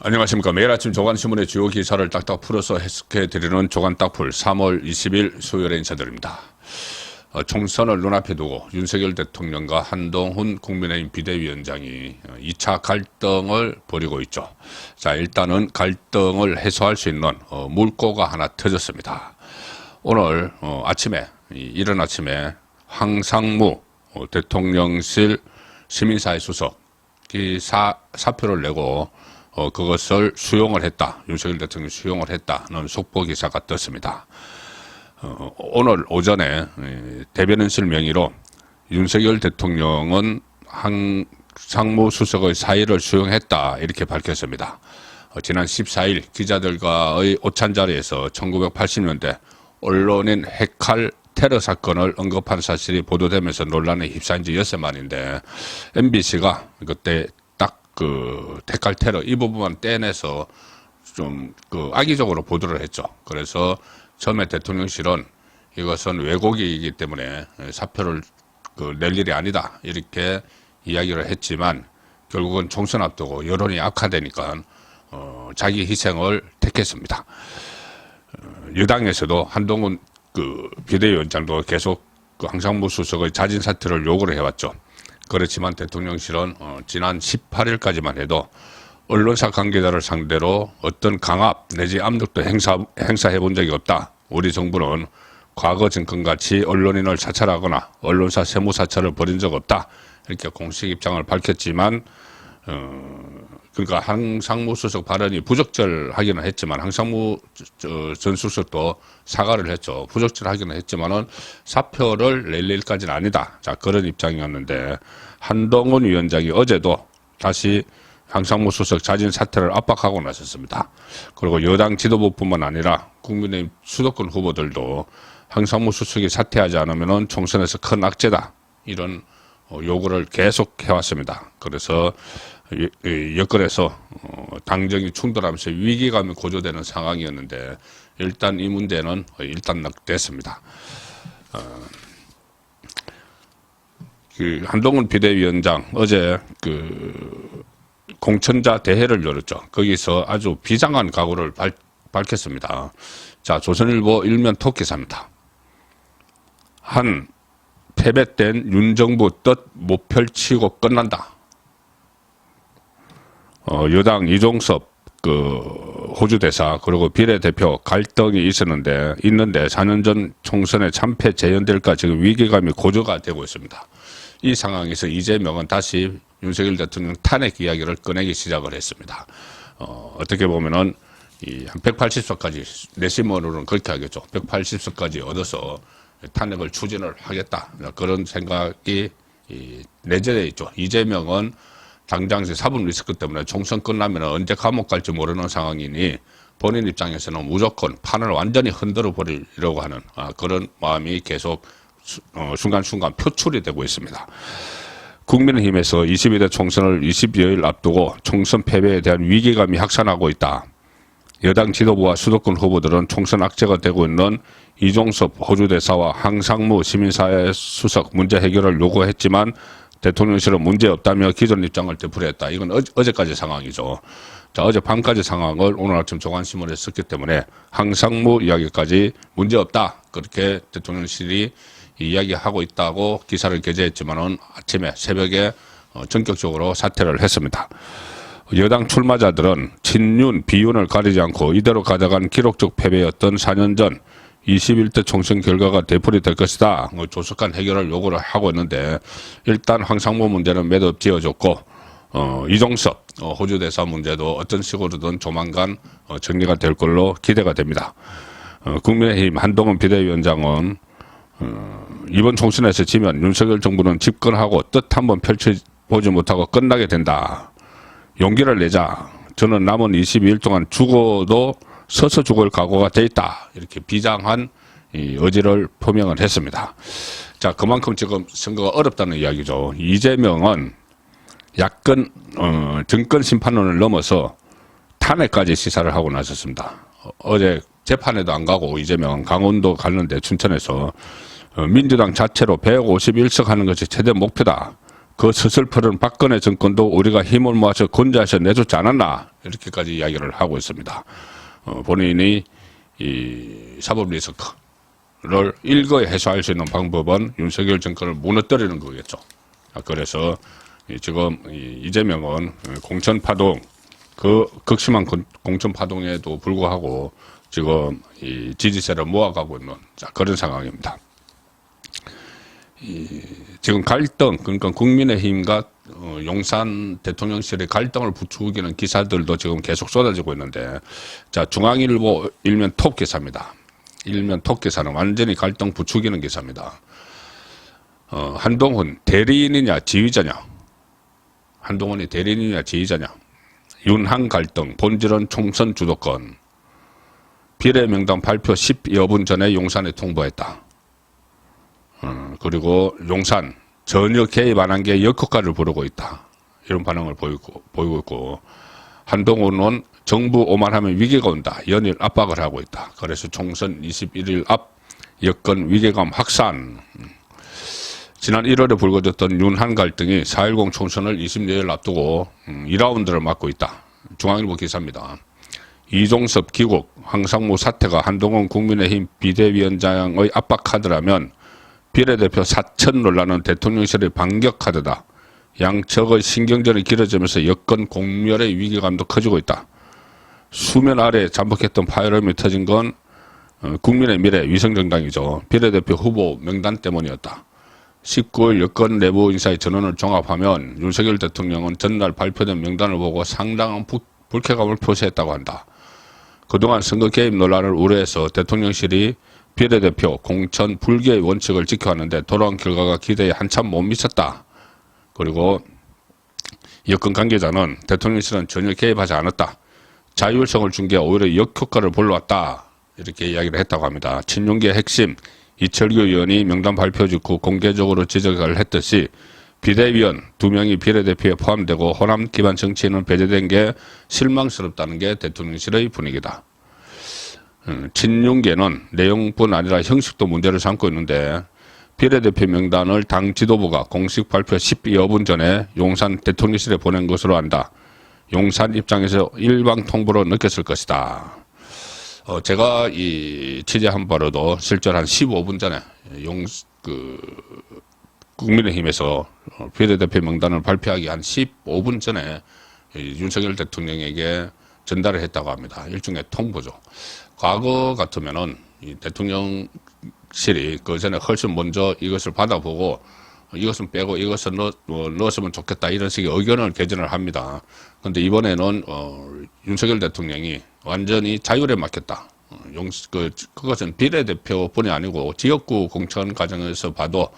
안녕하십니까. 매일 아침 조간신문의 주요 기사를 딱딱 풀어서 해석해드리는 조간딱풀 3월 20일 수요일에 인사드립니다. 총선을 눈앞에 두고 윤석열 대통령과 한동훈 국민의힘 비대위원장이 2차 갈등을 벌이고 있죠. 자, 일단은 갈등을 해소할 수 있는 물꼬가 하나 터졌습니다. 오늘 아침에, 이른 아침에 황상무 대통령실 시민사회 수석이 사표를 내고 그것을 수용을 했다. 윤석열 대통령이 수용을 했다는 속보 기사가 떴습니다. 오늘 오전에 대변인실 명의로 윤석열 대통령은 황상무 수석의 사의를 수용했다. 이렇게 밝혔습니다. 지난 14일 기자들과의 오찬 자리에서 1980년대 언론인 핵칼 테러 사건을 언급한 사실이 보도되면서 논란에 휩싸인 지 6만인데 MBC가 그때 핵칼 테러 이 부분만 떼내서 좀 악의적으로 보도를 했죠. 그래서 처음에 대통령실은 이것은 왜곡이기 때문에 사표를 낼 일이 아니다 이렇게 이야기를 했지만 결국은 총선 앞두고 여론이 악화되니까 자기 희생을 택했습니다. 여당에서도 한동훈 비대위원장도 계속 황상무 수석의 자진 사퇴를 요구를 해왔죠. 그렇지만 대통령실은 지난 18일까지만 해도 언론사 관계자를 상대로 어떤 강압 내지 압력도 행사해 본 적이 없다. 우리 정부는 과거 정권같이 언론인을 사찰하거나 언론사 세무 사찰을 벌인 적 없다. 이렇게 공식 입장을 밝혔지만 그러니까 황상무 수석 발언이 부적절하기는 했지만 황상무 전 수석도 사과를 했죠. 부적절하기는 했지만은 사표를 낼 일까지는 아니다. 자, 그런 입장이었는데 한동훈 위원장이 어제도 다시 황상무 수석 자진 사퇴를 압박하고 나섰습니다. 그리고 여당 지도부뿐만 아니라 국민의힘 수도권 후보들도 황상무 수석이 사퇴하지 않으면은 총선에서 큰 악재다. 이런 요구를 계속 해왔습니다. 그래서 여권에서 당정이 충돌하면서 위기감이 고조되는 상황이었는데 일단 이 문제는 일단 됐습니다. 한동훈 비대위원장 어제 공천자 대회를 열었죠. 거기서 아주 비장한 각오를 밝혔습니다. 자, 조선일보 일면 톱기사입니다. 한 패배된 윤정부 뜻 못 펼치고 끝난다. 여당 이종섭 호주 대사 그리고 비례대표 갈등이 있는데 4년 전 총선에 참패 재연될까 지금 위기감이 고조가 되고 있습니다. 이 상황에서 이재명은 다시 윤석열 대통령 탄핵 이야기를 꺼내기 시작을 했습니다. 어떻게 보면은 한 180석까지 내심으로는 그렇게 하겠죠. 180석까지 얻어서 탄핵을 추진을 하겠다. 그런 생각이 내재되어 있죠. 이재명은 당장 사법 리스크 때문에 총선 끝나면 언제 감옥 갈지 모르는 상황이니 본인 입장에서는 무조건 판을 완전히 흔들어 버리려고 하는 그런 마음이 계속 순간순간 표출이 되고 있습니다. 국민의힘에서 22대 총선을 20여일 앞두고 총선 패배에 대한 위기감이 확산하고 있다. 여당 지도부와 수도권 후보들은 총선 악재가 되고 있는 이종섭 호주 대사와 황상무 시민사회 수석 문제 해결을 요구했지만 대통령실은 문제 없다며 기존 입장을 되풀이했다. 이건 어제까지 상황이죠. 자, 어제 밤까지 상황을 오늘 아침 조간신문에 썼기 때문에 황상무 이야기까지 문제 없다. 그렇게 대통령실이 이야기하고 있다고 기사를 게재했지만은 아침에 새벽에 전격적으로 사퇴를 했습니다. 여당 출마자들은 친윤, 비윤을 가리지 않고 이대로 가져간 기록적 패배였던 4년 전 21대 총선 결과가 되풀이될 것이다. 조속한 해결을 요구를 하고 있는데 일단 황상무 문제는 매듭 지어졌고 이종섭 호주 대사 문제도 어떤 식으로든 조만간 정리가 될 걸로 기대가 됩니다. 국민의힘 한동훈 비대위원장은 이번 총선에서 지면 윤석열 정부는 집권하고 뜻 한번 펼쳐보지 못하고 끝나게 된다. 용기를 내자. 저는 남은 22일 동안 죽어도 서서 죽을 각오가 돼 있다. 이렇게 비장한 의지를 표명을 했습니다. 자, 그만큼 지금 선거가 어렵다는 이야기죠. 이재명은 야권 정권 심판론을 넘어서 탄핵까지 시사를 하고 나섰습니다. 어제 재판에도 안 가고 이재명은 강원도 갔는데 춘천에서 민주당 자체로 151석 하는 것이 최대 목표다. 그 스슬퍼른 박근혜 정권도 우리가 힘을 모아서 건재해서 내줬지 않았나. 이렇게까지 이야기를 하고 있습니다. 본인이 이 사법 리스크를 일거에 해소할 수 있는 방법은 윤석열 정권을 무너뜨리는 거겠죠. 그래서 지금 이재명은 공천파동, 그 극심한 공천파동에도 불구하고 지금 이 지지세를 모아가고 있는 그런 상황입니다. 지금 갈등, 그러니까 국민의힘과 용산 대통령실의 갈등을 부추기는 기사들도 지금 계속 쏟아지고 있는데, 자, 중앙일보 일면 톱 기사입니다. 일면 톱 기사는 완전히 갈등 부추기는 기사입니다. 한동훈 대리인이냐 지휘자냐? 한동훈이 대리인이냐 지휘자냐? 윤한 갈등, 본질은 총선 주도권. 비례 명단 발표 10여 분 전에 용산에 통보했다. 그리고 용산 전혀 개입 안 한 게 역효과를 부르고 있다. 이런 반응을 보이고 있고, 한동훈은 정부 오만하면 위기가 온다. 연일 압박을 하고 있다. 그래서 총선 21일 앞 여권 위기감 확산. 지난 1월에 불거졌던 윤한 갈등이 4.10 총선을 20여일 앞두고 2라운드를 맞고 있다. 중앙일보 기사입니다. 이종섭 귀국, 황상무 사태가 한동훈 국민의힘 비대위원장의 압박 카드라면 비례대표 사천 논란은 대통령실의 반격 카드다. 양측의 신경전이 길어지면서 여권 공멸의 위기감도 커지고 있다. 수면 아래 잠복했던 파열음이 터진 건 국민의 미래 위성정당이죠. 비례대표 후보 명단 때문이었다. 19일 여권 내부 인사의 전원을 종합하면 윤석열 대통령은 전날 발표된 명단을 보고 상당한 불쾌감을 표시했다고 한다. 그동안 선거 개입 논란을 우려해서 대통령실이 비례대표 공천 불개의 원칙을 지켜왔는데 돌아온 결과가 기대에 한참 못 미쳤다. 그리고 여권 관계자는 대통령실은 전혀 개입하지 않았다. 자율성을 준 게 오히려 역효과를 불러왔다. 이렇게 이야기를 했다고 합니다. 친윤계의 핵심 이철규 의원이 명단 발표 직후 공개적으로 지적을 했듯이 비대위원 2명이 비례대표에 포함되고 호남 기반 정치인은 배제된 게 실망스럽다는 게 대통령실의 분위기다. 친윤계는 내용뿐 아니라 형식도 문제를 삼고 있는데, 비례대표 명단을 당 지도부가 공식 발표 10여 분 전에 용산 대통령실에 보낸 것으로 안다. 용산 입장에서 일방 통보로 느꼈을 것이다. 제가 이 취재한 바로도 실제로 한 15분 전에 국민의힘에서 비례대표 명단을 발표하기 한 15분 전에 윤석열 대통령에게 전달을 했다고 합니다. 일종의 통보죠. 과거 같으면은 이 대통령실이 그 전에 훨씬 먼저 이것을 받아보고 이것은 빼고 이것은 넣었으면 좋겠다 이런 식의 의견을 개진을 합니다. 그런데 이번에는 윤석열 대통령이 완전히 자율에 맡겼다. 그것은 비례대표뿐이 아니고 지역구 공천 과정에서 봐도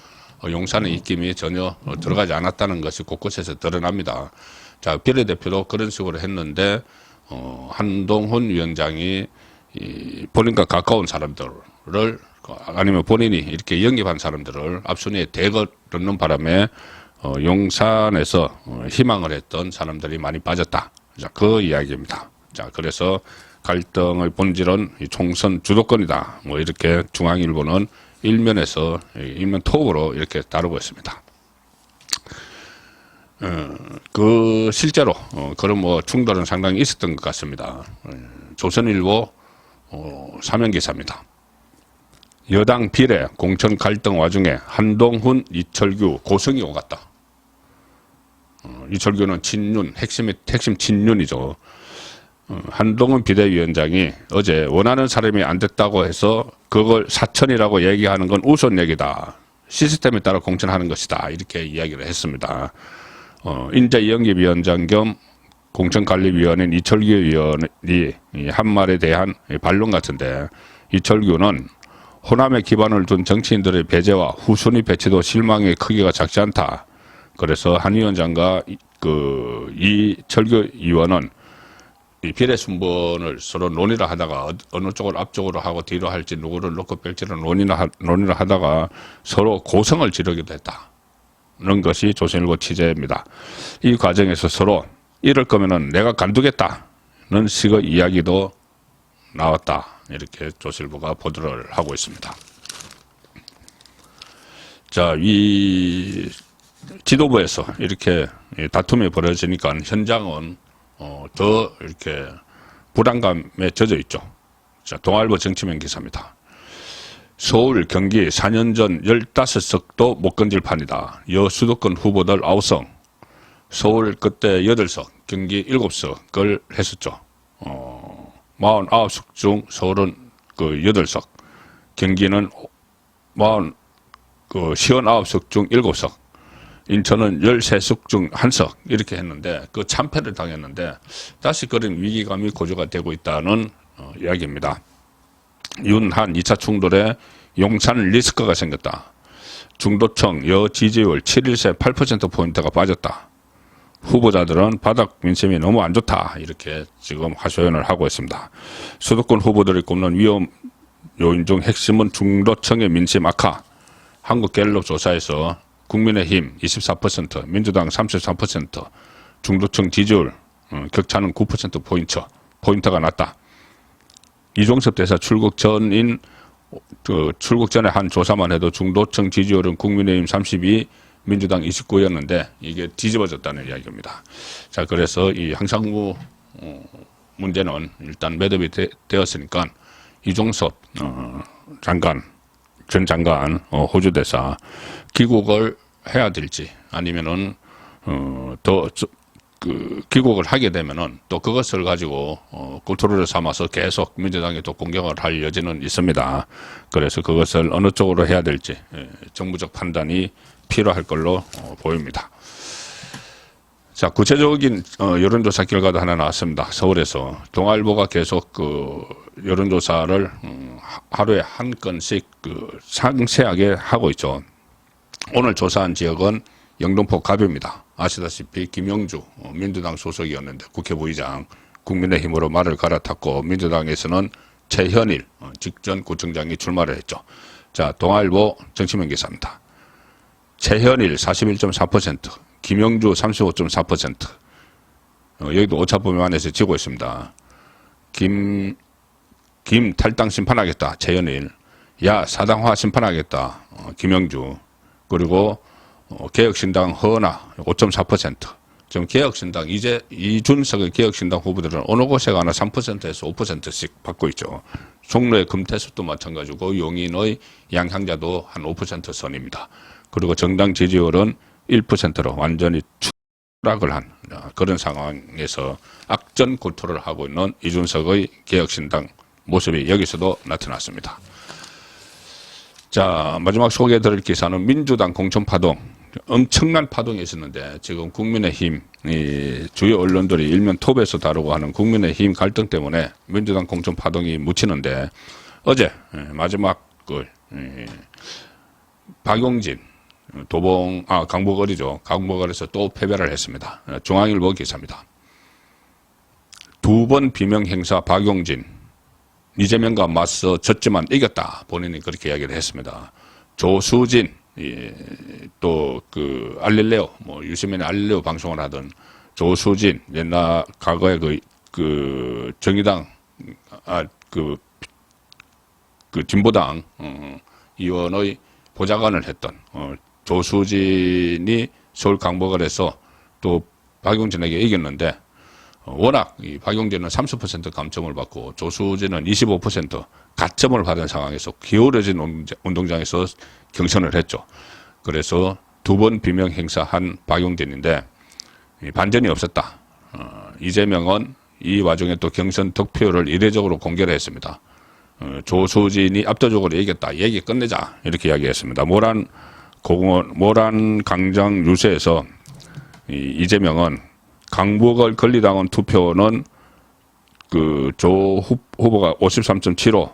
용산의 입김이 전혀 들어가지 않았다는 것이 곳곳에서 드러납니다. 자, 비례대표도 그런 식으로 했는데 한동훈 위원장이 본인과 가까운 사람들을 아니면 본인이 이렇게 영입한 사람들을 앞순위에 대거 넣는 바람에 용산에서 희망을 했던 사람들이 많이 빠졌다. 자, 그 이야기입니다. 자, 그래서 갈등의 본질은 총선 주도권이다. 뭐 이렇게 중앙일보는 일면에서 일면 톱으로 이렇게 다루고 있습니다. 실제로 그런 뭐 충돌은 상당히 있었던 것 같습니다. 조선일보 사면 기사입니다. 여당 비례 공천 갈등 와중에 한동훈, 이철규 고성이 오갔다. 이철규는 친윤, 핵심 친윤이죠. 한동훈 비대위원장이 어제 원하는 사람이 안 됐다고 해서 그걸 사천이라고 얘기하는 건 우스운 얘기다. 시스템에 따라 공천하는 것이다. 이렇게 이야기를 했습니다. 인재영입위원장 겸 공천관리위원인 이철규 의원이 한 말에 대한 반론 같은데, 이철규는 호남에 기반을 둔 정치인들의 배제와 후순위 배치도 실망의 크기가 작지 않다. 그래서 한 위원장과 이철규 의원은 이 비례 순번을 서로 논의를 하다가 어느 쪽을 앞쪽으로 하고 뒤로 할지 누구를 놓고 뺄지를 논의를 하다가 서로 고성을 지르기도 했다는 것이 조선일보 취재입니다. 이 과정에서 서로 이럴 거면은 내가 간두겠다는 식의 이야기도 나왔다. 이렇게 조선일보가 보도를 하고 있습니다. 자, 이 지도부에서 이렇게 다툼이 벌어지니까 현장은 더 이렇게 불안감에 젖어 있죠. 자, 동아일보 정치면 기사입니다. 서울, 경기 4년 전 15석도 못 건질 판이다. 여수도권 후보들 9석. 서울 그때 8석, 경기 7석을 했었죠. 49석 중 서울은 그 8석, 경기는 59석 중 7석, 인천은 13석 중 1석 이렇게 했는데 그 참패를 당했는데 다시 그런 위기감이 고조가 되고 있다는 이야기입니다. 윤한 2차 충돌에 용산 리스크가 생겼다. 중도층 여 지지율 7일새 8%포인트가 빠졌다. 후보자들은 바닥 민심이 너무 안 좋다. 이렇게 지금 하소연을 하고 있습니다. 수도권 후보들이 꼽는 위험 요인 중 핵심은 중도층의 민심 악화. 한국갤럽 조사에서 국민의힘 24%, 민주당 33%, 중도층 지지율 격차는 9%포인트가 낮다. 이종섭 대사 출국 전에 한 조사만 해도 중도층 지지율은 국민의힘 32, 민주당 29였는데 이게 뒤집어졌다는 이야기입니다. 자, 그래서 이 항상무 문제는 일단 매듭이 되었으니까 이종섭 전 장관 호주 대사 귀국을 해야 될지 아니면은 귀국을 하게 되면은 또 그것을 가지고 꿀토르를 삼아서 계속 민주당이 또 공격을 할 여지는 있습니다. 그래서 그것을 어느 쪽으로 해야 될지 정부적 판단이 필요할 걸로 보입니다. 자, 구체적인 여론조사 결과도 하나 나왔습니다. 서울에서 동아일보가 계속 그 여론조사를 하루에 한 건씩 상세하게 하고 있죠. 오늘 조사한 지역은 영등포 갑입니다. 아시다시피 김영주 민주당 소속이었는데 국회 부의장 국민의힘으로 말을 갈아탔고 민주당에서는 최현일 직전 구청장이 출마를 했죠. 자, 동아일보 정치면 기사입니다. 최현일 41.4%, 김영주 35.4%. 여기도 오차범위 안에서 지고 있습니다. 김 탈당 심판하겠다. 최현일. 야, 사당화 심판하겠다. 김영주. 그리고 개혁신당 허은하 5.4%. 지금 개혁신당 이준석의 개혁신당 후보들은 어느 곳에 가나 3%에서 5%씩 받고 있죠. 종로의 금태섭도 마찬가지고 용인의 양향자도 한 5% 선입니다. 그리고 정당 지지율은 1%로 완전히 추락을 한 그런 상황에서 악전고토를 하고 있는 이준석의 개혁신당 모습이 여기서도 나타났습니다. 자, 마지막 소개해드릴 기사는 민주당 공천파동. 엄청난 파동이 있었는데 지금 국민의힘 주요 언론들이 일면 톱에서 다루고 하는 국민의힘 갈등 때문에 민주당 공천파동이 묻히는데 어제 마지막 박용진 강보걸이죠. 강보걸에서 또 패배를 했습니다. 중앙일보 기사입니다. 두 번 비명 행사 박용진 이재명과 맞서 졌지만 이겼다. 본인이 그렇게 이야기를 했습니다. 조수진 또 알릴레오 유시민의 알릴레오 방송을 하던 조수진 옛날 과거에 정의당 진보당 의원의 보좌관을 했던 조수진이 서울 강보걸에서 또 박용진에게 이겼는데 워낙 이 박용진은 30% 감점을 받고 조수진은 25% 가점을 받은 상황에서 기울어진 운동장에서 경선을 했죠. 그래서 두 번 비명 행사한 박용진인데 반전이 없었다. 이재명은 이 와중에 또 경선 득표를 이례적으로 공개를 했습니다. 조수진이 압도적으로 이겼다. 얘기 끝내자. 이렇게 이야기했습니다. 모란 강장 유세에서 이재명은 강보걸 권리당원 투표는 조 후보가 53.75,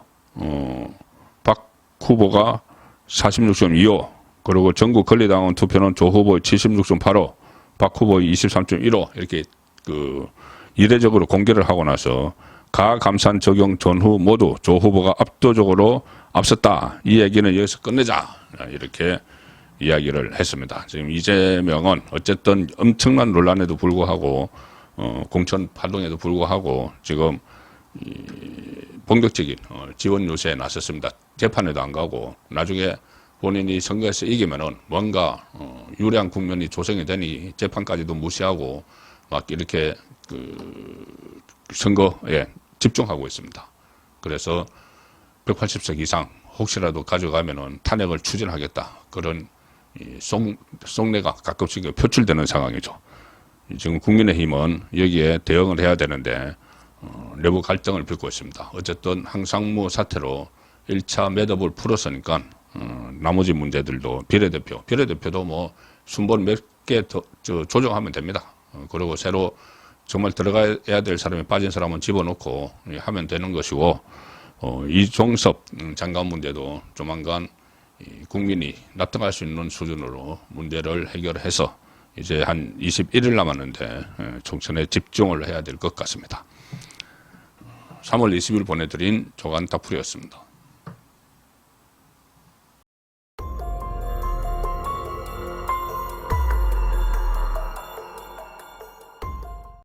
박 후보가 46.25, 그리고 전국 권리당원 투표는 조 후보의 76.85, 박 후보의 23.15 이렇게 이례적으로 공개를 하고 나서 가감산 적용 전후 모두 조 후보가 압도적으로 앞섰다. 이 얘기는 여기서 끝내자. 이렇게 이야기를 했습니다. 지금 이재명은 어쨌든 엄청난 논란에도 불구하고 공천 파동에도 불구하고 지금 본격적인 지원 요새에 나섰습니다. 재판에도 안 가고 나중에 본인이 선거에서 이기면은 뭔가 유리한 국면이 조성이 되니 재판까지도 무시하고 막 이렇게 선거에 집중하고 있습니다. 그래서 180석 이상 혹시라도 가져가면은 탄핵을 추진하겠다. 그런 속내가 가끔씩 표출되는 상황이죠. 지금 국민의힘은 여기에 대응을 해야 되는데 내부 갈등을 빚고 있습니다. 어쨌든 항상무 사태로 1차 매듭을 풀었으니까 나머지 문제들도 비례대표도 뭐 순번 몇 개 더 조정하면 됩니다. 그리고 새로 정말 들어가야 될 사람이 빠진 사람은 집어넣고 하면 되는 것이고, 이종섭 장관 문제도 조만간 국민이 납득할 수 있는 수준으로 문제를 해결해서 이제 한 21일 남았는데 총선에 집중을 해야 될 것 같습니다. 3월 20일 보내드린 조간 다풀이었습니다.